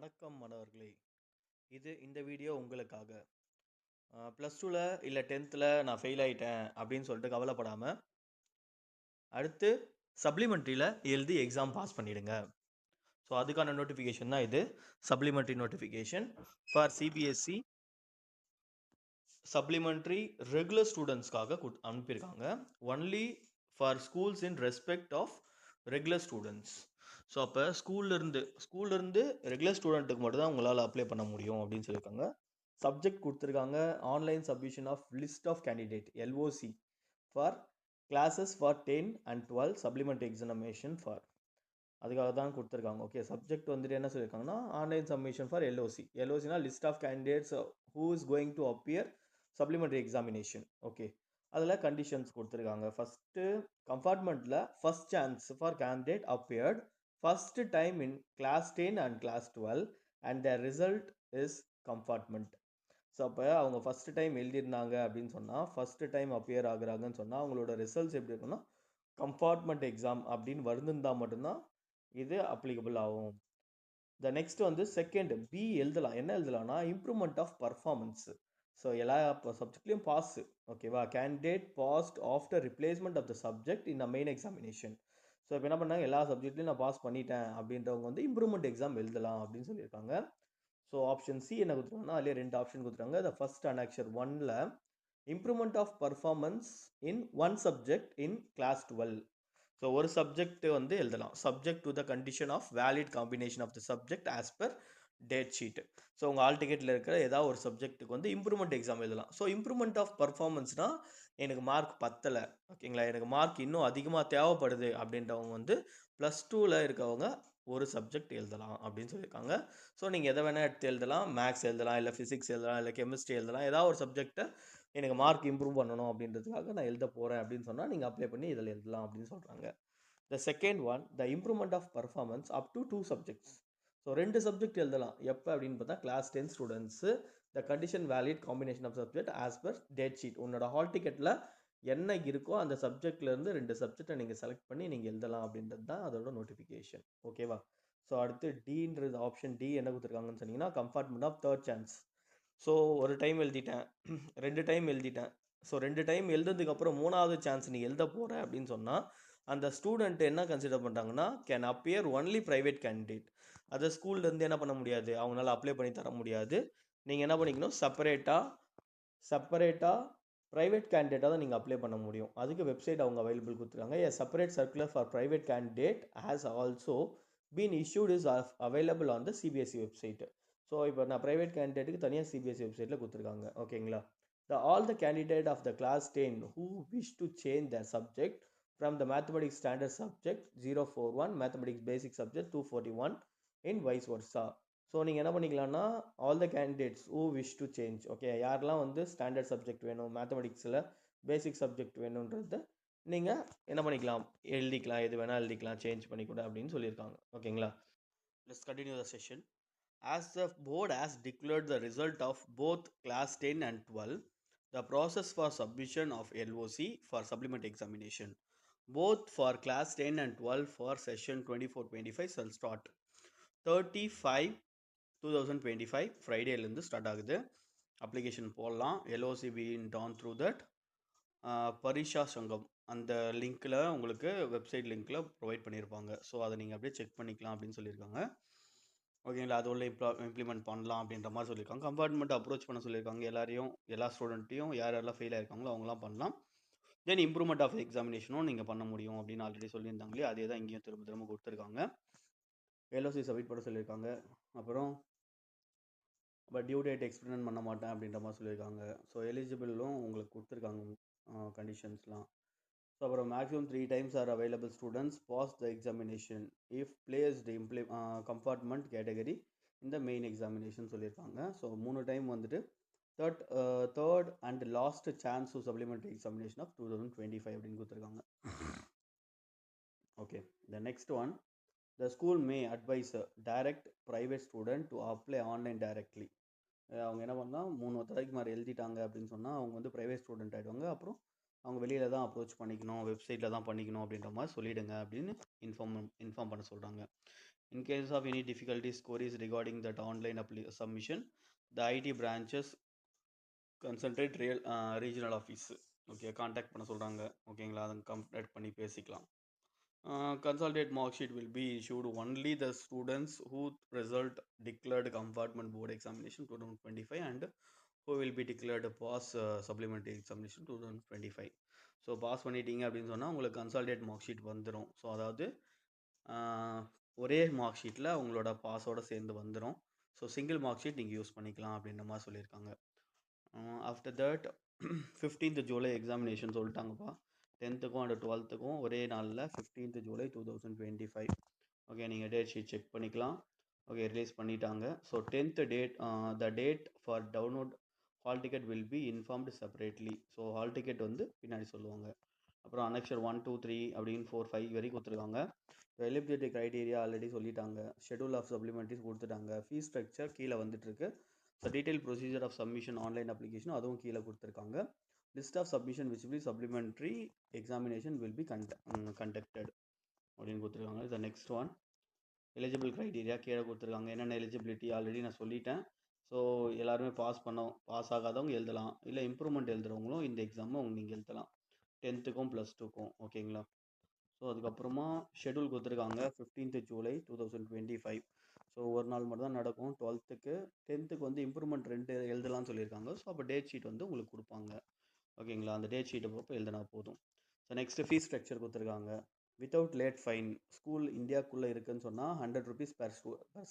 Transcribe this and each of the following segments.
வணக்கம் மாணவர்களே. இந்த வீடியோ உங்களுக்காக. ப்ளஸ் 2ல இல்ல 10த்ல நான் ஃபெயில் ஆயிட்டேன் அப்படின்னு சொல்லிட்டு கவலைப்படாம, அடுத்து சப்ளிமெண்ட்ரியில எழுதி எக்ஸாம் பாஸ் பண்ணிடுங்க. ஸோ அதுக்கான நோட்டிஃபிகேஷன் தான் இது. Supplementary notification for CBSE supplementary regular ஸ்டூடெண்ட்ஸ்க்காக அனுப்பியிருக்காங்க. Only for schools in respect of regular students. So அப்போ ஸ்கூல்லேருந்து ரெகுலர் ஸ்டூடெண்ட்டுக்கு மட்டும் தான் உங்களால் அப்ளை பண்ண முடியும் அப்படின்னு சொல்லியிருக்காங்க. சப்ஜெக்ட் கொடுத்துருக்காங்க online submission of list of candidate LOC for classes for 10 and 12 supplementary examination for அதுக்காக தான் கொடுத்துருக்காங்க. ஓகே, சப்ஜெக்ட் வந்துட்டு என்ன சொல்லியிருக்காங்கன்னா ஆன்லைன் சப்மிஷன் ஃபார் எல்ஓசினா list of candidates who is going to appear supplementary examination. Okay, அதில் conditions கொடுத்துருக்காங்க. First கம்பார்ட்மெண்ட்டில் first chance for candidate appeared first time in class 10 and class 12 and the result is compartment. So அப்போ அவங்க first time எழுதியிருந்தாங்க அப்படின்னு சொன்னால், first time appear ஆகுறாங்கன்னு சொன்னால் அவங்களோட results எப்படி இருக்குன்னா கம்பார்ட்மெண்ட் எக்ஸாம் அப்படின்னு வருந்திருந்தால் மட்டும்தான் இது அப்ளிகபிள் ஆகும். த நெக்ஸ்ட் வந்து செகண்ட் பி எழுதலாம். என்ன எழுதலாம்னா இம்ப்ரூவ்மெண்ட் ஆஃப் பர்ஃபார்மன்ஸ். ஸோ எல்லா சப்ஜெக்ட்லையும் பாஸ். ஓகேவா, candidate passed after replacement of the subject in main examination. So இப்போ என்ன பண்ணாங்க, எல்லா சப்ஜெக்ட்லையும் நான் பாஸ் பண்ணிட்டேன் அப்படின்றவங்க வந்து இம்ப்ரூவ்மெண்ட் எக்ஸாம் எழுதலாம் அப்படின்னு சொல்லியிருக்காங்க. ஸோ ஆப்ஷன் சி என்ன கொடுத்துருக்காங்கன்னா அதிலே 2 ஆப்ஷன் கொடுத்துருக்காங்க. த ஃபர்ஸ்ட் அனெக்சர் 1ல improvement of performance in one subject in class 12. So ஒரு சப்ஜெக்ட் வந்து எழுதலாம். Subject to the condition of valid combination of the subject as per date sheet. So உங்கள் hall டிக்கெட்டில் இருக்கிற ஏதாவது ஒரு சப்ஜெக்ட்டுக்கு வந்து இம்ப்ரூவ்மெண்ட் எக்ஸாம் எழுதலாம். ஸோ இம்ப்ரூவ்மெண்ட் ஆஃப் பர்ஃபார்மன்ஸ்னால் எனக்கு மார்க் பத்தலை, ஓகேங்களா, எனக்கு மார்க் இன்னும் அதிகமாக தேவைப்படுது அப்படின்றவங்க வந்து ப்ளஸ் 2ல் இருக்கவங்க ஒரு சப்ஜெக்ட் எழுதலாம் அப்படின்னு சொல்லியிருக்காங்க. ஸோ நீங்கள் எதை வேணால் எடுத்து எழுதலாம். மேக்ஸ் எழுதலாம், இல்லை ஃபிசிக்ஸ் எழுதலாம், இல்லை கெமிஸ்ட்ரி எழுதலாம். ஏதாவது ஒரு சப்ஜெக்டை எனக்கு மார்க் இம்ப்ரூவ் பண்ணணும் அப்படின்றதுக்காக நான் எழுத போகிறேன் அப்படின்னு சொன்னால் நீங்கள் அப்ளை பண்ணி இதில் எழுதலாம் அப்படின்னு சொல்கிறாங்க. The second one the improvement of performance up to 2 subjects. So 2 subject எழுதலாம். எப்போ அப்படின்னு பார்த்தா class 10 students the condition valid combination of subject as per date sheet. உன்னோட ஹால் டிக்கெட்டில் என்ன இருக்கோ அந்த சப்ஜெக்ட்லேருந்து 2 சப்ஜெக்டை நீங்கள் செலக்ட் பண்ணி நீங்கள் எழுதலாம் அப்படின்றது தான் அதோட நோட்டிஃபிகேஷன். ஓகேவா. ஸோ அடுத்து டின்றது ஆப்ஷன் டி என்ன கொடுத்துருக்காங்கன்னு சொன்னீங்கன்னா compartment of third chance. So ஒரு டைம் எழுதிட்டேன், 2 டைம் எழுதிட்டேன். ஸோ 2 டைம் எழுதுனதுக்கப்புறம் 3வது சான்ஸ் நீ எழுத போகிற அப்படின்னு சொன்னால் அந்த ஸ்டூடெண்ட் என்ன கன்சிடர் பண்ணுறாங்கன்னா can appear only private candidate. அதை ஸ்கூல்லேருந்து என்ன பண்ண முடியாது, அவங்களால அப்ளை பண்ணி தர முடியாது. நீங்கள் என்ன பண்ணிக்கணும், செப்பரேட்டாக ப்ரைவேட் கேண்டிடேட்டாக தான் நீங்கள் அப்ளை பண்ண முடியும். அதுக்கு வெப்சைட் அவங்க அவைலபிள் கொடுத்துருக்காங்க. A separate circular for private candidate has also been issued is available on the CBSE website. So இப்போ நான் ப்ரைவேட் கேண்டிடேட்டுக்கு தனியாக சிபிஎஸ்சி வெப்சைட்டில் கொடுத்துருக்காங்க. ஓகேங்களா. All the candidate of the class 10 who wish to change the subject from the mathematics standard subject 041 mathematics basic subject 241 in vice versa. So நீங்கள் என்ன பண்ணிக்கலாம்னா all the candidates who wish to change, okay, யாரெல்லாம் வந்து standard subject வேணும், மேத்தமெட்டிக்ஸில் பேசிக் subject வேணுன்றத நீங்கள் என்ன பண்ணிக்கலாம், எழுதிக்கலாம், எது வேணால் எழுதிக்கலாம், சேஞ்ச் பண்ணிக்கூட அப்படின்னு சொல்லியிருக்காங்க. ஓகேங்களா. Let's continue the session. As the board has declared the result of both class 10 and 12, the process for submission of LOC for supplement examination, both for class 10 and 12 for session 24-25 shall start 30/5/2025 ஃப்ரைடேலேருந்து start ஆகுது. Application போடலாம். LOC being done through that பரீஷா சங்கம் அந்த லிங்க்கில் உங்களுக்கு website லிங்க்கில் provide பண்ணியிருப்பாங்க. So அதை நீங்கள் அப்படியே செக் பண்ணிக்கலாம் அப்படின்னு சொல்லியிருக்காங்க. ஓகேங்களா. அது உள்ள இம்ப்ளிமெண்ட் பண்ணலாம் அப்படின்ற மாதிரி சொல்லியிருக்காங்க. கம்பார்ட்மெண்ட் அப்ரோச் பண்ண சொல்லியிருக்காங்க. எல்லா ஸ்டூடெண்ட்டையும் யாரெல்லாம் ஃபெயில் ஆயிருக்காங்களோ அவங்களாம் பண்ணலாம். தென் இம்ப்ரூவ்மெண்ட் ஆஃப் எக்ஸாமினேஷனும் நீங்கள் பண்ண முடியும் அப்படின்னு ஆல்ரெடி சொல்லியிருந்தாங்களே, அதே தான் இங்கேயும் திரும்ப திரும்ப கொடுத்துருக்காங்க. எல்ஓசி சப்மிட் பண்ண சொல்லியிருக்காங்க. அப்புறம் டியூ டேட் எக்ஸ்டெண்ட் பண்ண மாட்டேன் அப்படின்ற மாதிரி சொல்லியிருக்காங்க. ஸோ எலிஜிபிளும் உங்களுக்கு கொடுத்துருக்காங்க கண்டிஷன்ஸ்லாம். ஸோ அப்புறம் maximum 3 times are available students pass the examination if placed compartment category இந்த மெயின் எக்ஸாமினேஷன் சொல்லியிருக்காங்க. ஸோ 3 டைம் வந்துட்டு third and last chance to supplementary examination of 2025 அப்படின்னு கொடுத்துருக்காங்க. Okay, the next one the school may advise direct private student to apply online directly. அவங்க என்ன பண்ணால் 3 தடவைக்கு மாதிரி எழுதிட்டாங்க அப்படின்னு சொன்னால் அவங்க வந்து ப்ரைவேட் ஸ்டூடெண்ட் ஆகிடுவாங்க. அப்புறம் அவங்க வெளியில் தான் அப்ரோச் பண்ணிக்கணும், வெப்சைட்டில் தான் பண்ணிக்கணும் அப்படின்ற மாதிரி சொல்லிவிடுங்க அப்படின்னு இன்ஃபார்ம் பண்ண சொல்கிறாங்க. In case of any difficulties queries regarding that online submission, the IT branches consult regional office okay contact பண்ண சொல்கிறாங்க. ஓகேங்களா, அதை கான்டாக்ட் பண்ணி பேசிக்கலாம். Consolidate mark sheet will be issued only the students who result declared compartment board examination 2025 and who will be declared pass supplementary examination 2025. So pass பண்ணிட்டீங்க அப்படின்னு சொன்னால் உங்களுக்கு கன்சாலிடேட் மார்க் ஷீட் வந்துடும். ஸோ அதாவது ஒரே மார்க் ஷீட்டில் உங்களோட பாஸோடு சேர்ந்து வந்துடும். ஸோ சிங்கிள் மார்க் ஷீட் நீங்கள் யூஸ் பண்ணிக்கலாம் அப்படின்ற மாதிரி சொல்லியிருக்காங்க. After that 15th July examination சொல்லிட்டாங்கப்பா. 10th அண்ட் 12th ஒரே நாளில் 15th ஜூலை 2025. ஓகே, நீங்கள் டேட் ஷீட் செக் பண்ணிக்கலாம். ஓகே, ரிலீஸ் பண்ணிட்டாங்க. So 10th date, the date for download hall ticket will be informed separately. So hall ticket வந்து பின்னாடி சொல்லுவாங்க. அப்புறம் அனெக்சர் 1, 2, 3 அப்படின்னு 4, 5 வரைக்கும் கொடுத்துருக்காங்க. எலிஜிபிலிட்டி க்ரைட்டீரியா ஆல்ரெடி சொல்லிட்டாங்க. ஷெடியூல் ஆஃப் சப்ளிமெண்ட்ரிஸ் கொடுத்துட்டாங்க. ஃபீஸ் ஸ்ட்ரக்சர் கீழே வந்துட்டுருக்கு. So detail procedure of submission online application அதுவும் கீழே கொடுத்துருக்காங்க. List of submission which will supplementary examination will be conducted அப்படின்னு கொடுத்துருக்காங்க. The next one eligible criteria கீழே கொடுத்துருக்காங்க. என்னென்ன எலிஜிபிலிட்டி ஆல்ரெடி நான் சொல்லிட்டேன். ஸோ எல்லாருமே பாஸ் ஆகாதவங்க எழுதலாம், இல்லை இம்ப்ரூவ்மெண்ட் எழுதுறவங்களும் இந்த எக்ஸாமை நீங்கள் எழுதலாம் 10th +2. ஓகேங்களா. ஸோ அதுக்கப்புறமா ஷெடியூல் கொடுத்துருக்காங்க 15th ஜூலை 2025. ஸோ ஒரு நாள் மட்டும் தான் நடக்கும். 12th 10th வந்து இம்ப்ரூவ்மெண்ட் 2 எழுதலாம்னு சொல்லியிருக்காங்க. ஸோ அப்போ டேட் ஷீட் வந்து உங்களுக்கு கொடுப்பாங்க. ஓகேங்களா, அந்த டேட் ஷீட்டை பொறுப்பு எழுதினா போதும். ஸோ நெக்ஸ்ட்டு ஃபீஸ் ஸ்ட்ரக்சர் கொடுத்துருக்காங்க. வித்தவுட் லேட் ஃபைன் ஸ்கூல் இந்தியாவுக்குள்ளே இருக்குதுன்னு சொன்னால் 100 rupees per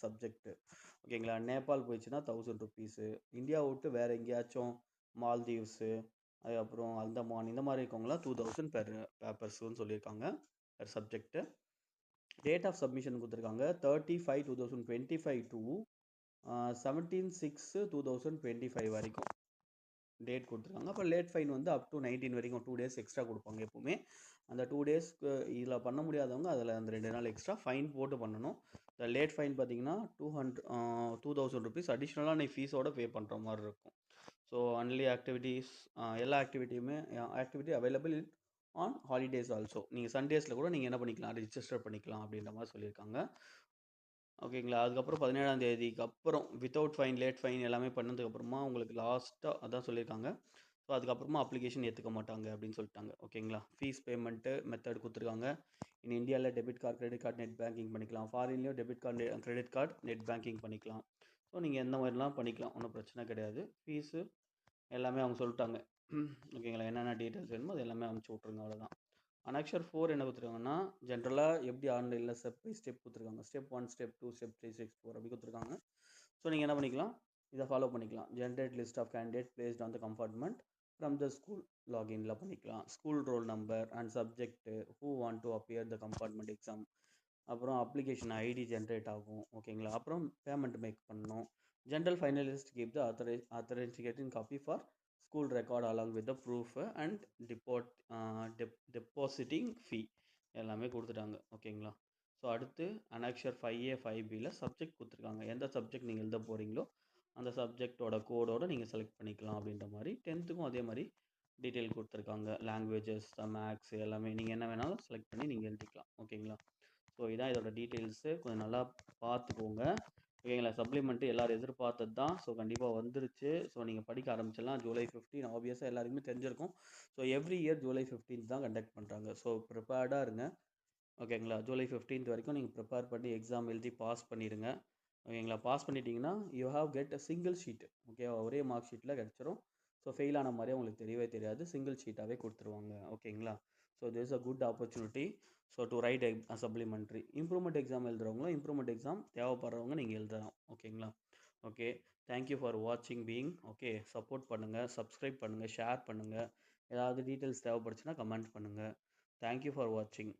சப்ஜெக்ட். ஓகேங்களா, நேபாள் போயிடுச்சுன்னா 1000 rupees. இந்தியா விட்டு வேறு எங்கேயாச்சும் மால்தீவ்ஸு அதுக்கப்புறம் அந்தமான் இந்த மாதிரி இருக்கவங்களாம் 2000 பெர் பேப்பர்ஸ்ன்னு சொல்லியிருக்காங்க per subject. Date of submission கொடுத்துருக்காங்க 30/5/2025 to 17/6/2025 வரைக்கும் டேட் கொடுத்துருக்காங்க. அப்போ லேட் ஃபைன் வந்து அப் டு 19 வரைக்கும் 2 days எக்ஸ்ட்ரா கொடுப்பாங்க எப்போவுமே. அந்த 2 daysக்கு இதில் பண்ண முடியாதவங்க அதில் அந்த 2 நாள் எக்ஸ்ட்ரா ஃபைன் போட்டு பண்ணணும். இந்த லேட் ஃபைன் பார்த்தீங்கன்னா 2000 rupees அடிஷ்னலாக நீ ஃபீஸோடு பே பண்ணுற மாதிரி இருக்கும். ஸோ ஒன்லி ஆக்டிவிட்டீஸ் எல்லா activity available on holidays also. நீங்கள் சண்டேஸில் கூட நீங்கள் என்ன பண்ணிக்கலாம், ரிஜிஸ்டர் பண்ணிக்கலாம் அப்படின்ற மாதிரி சொல்லியிருக்காங்க. ஓகேங்களா. அதுக்கப்புறம் 17ஆம் தேதிக்கு அப்புறம் வித்தவுட் ஃபைன் லேட் ஃபைன் எல்லாமே பண்ணதுக்கப்புறமா உங்களுக்கு லாஸ்ட்டாக அதான் சொல்லியிருக்காங்க. ஸோ அதுக்கப்புறமா அப்ளிகேஷன் ஏற்றுக்க மாட்டாங்க அப்படின்னு சொல்லிட்டாங்க. ஓகேங்களா. ஃபீஸ் பேமெண்ட்டு மெத்தட் கொடுத்துருக்காங்க. இன் இந்தியாவில் debit card credit card net banking பண்ணிக்கலாம். ஃபாரின்லேயும் debit card credit card net banking பண்ணிக்கலாம். ஸோ நீங்கள் எந்த மாதிரிலாம் பண்ணிக்கலாம், ஒன்றும் பிரச்சனை கிடையாது. ஃபீஸு எல்லாமே அவங்க சொல்லிட்டாங்க. ஓகேங்களா, என்னென்ன டீட்டெயில்ஸ் வேணுமோ அது எல்லாமே அனுப்பிச்சி விட்ருங்க, அவ்வளோதான். அனெக்சர் 4 என்ன கொடுத்துருக்காங்கன்னா ஜென்ரலாக எப்படி ஆன்லைனில் ஸ்டெப் பை ஸ்டெப் கொடுத்துருக்காங்க. ஸ்டெப் 1, ஸ்டெப் 2, ஸ்டெப் 3, ஸ்டெப் 4 அப்படி கொடுத்துருக்காங்க. ஸோ நீங்கள் என்ன பண்ணிக்கலாம், இதை ஃபாலோ பண்ணிக்கலாம். Generate list of candidate placed on the compartment from the school லாகின்ல பண்ணிக்கலாம். School roll number and subject who want to appear the compartment exam. அப்புறம் அப்ளிகேஷன் ஐடி ஜென்ரேட் ஆகும். ஓகேங்களா. அப்புறம் பேமெண்ட் மேக் பண்ணணும். General final list keep the authorising copy for school record along with the proof and depositing fee எல்லாமே கொடுத்துட்டாங்க. ஓகேங்களா. So அடுத்து annexure 5A 5Bயில் subject கொடுத்துருக்காங்க. எந்த சப்ஜெக்ட் நீங்கள் எழுத போகிறீங்களோ அந்த சப்ஜெக்டோட கோடோட நீங்கள் செலக்ட் பண்ணிக்கலாம் அப்படின்ற மாதிரி. 10th அதே மாதிரி டீட்டெயில் கொடுத்துருக்காங்க. லாங்குவேஜஸ், மேக்ஸ் எல்லாமே நீங்கள் என்ன வேணாலும் செலக்ட் பண்ணி நீங்கள் எழுதிக்கலாம். ஓகேங்களா. ஸோ இதான் இதோட டீட்டெயில்ஸு. கொஞ்சம் நல்லா பார்த்துக்கோங்க. ஓகேங்களா. சப்ளிமெண்ட்டு எல்லோரும் எதிர்பார்த்தது தான். ஸோ கண்டிப்பாக வந்துருச்சு. ஸோ நீங்கள் படிக்க ஆரம்பிச்சிடலாம். ஜூலை 15 ஆப்வியஸாக எல்லாருக்குமே தெரிஞ்சிருக்கும். ஸோ எவ்ரி இயர் ஜூலை 15 தான் கண்டக்ட் பண்ணுறாங்க. ஸோ ப்ரிப்பேர்டாக இருங்க. ஓகேங்களா. ஜூலை 15 வரைக்கும் நீங்கள் ப்ரிப்பேர் பண்ணி எக்ஸாம் எழுதி பாஸ் பண்ணிடுங்க. ஓகேங்களா. பாஸ் பண்ணிட்டீங்கன்னா you have get a single sheet. ஓகேவா, ஒரே மார்க் ஷீட்டில் கிடச்சிரும். ஸோ ஃபெயில் ஆன மாதிரியே உங்களுக்கு தெரியவே தெரியாது. சிங்கிள் ஷீட்டாகவே கொடுத்துருவாங்க. ஓகேங்களா. So this is a good opportunity. So to write supplementary. Improvement exam எழுதுறவங்களும் இம்ப்ரூவ்மெண்ட் எக்ஸாம் தேவைப்படுறவங்க நீங்கள் எழுதலாம். ஓகேங்களா. ஓகே, தேங்க்யூ ஃபார் வாட்சிங் பீயிங். ஓகே, சப்போர்ட் பண்ணுங்கள், சப்ஸ்கிரைப் பண்ணுங்கள், ஷேர் பண்ணுங்கள். ஏதாவது டீட்டெயில்ஸ் தேவைப்படுச்சுன்னா கமெண்ட் பண்ணுங்கள். தேங்க்யூ ஃபார் வாட்சிங்.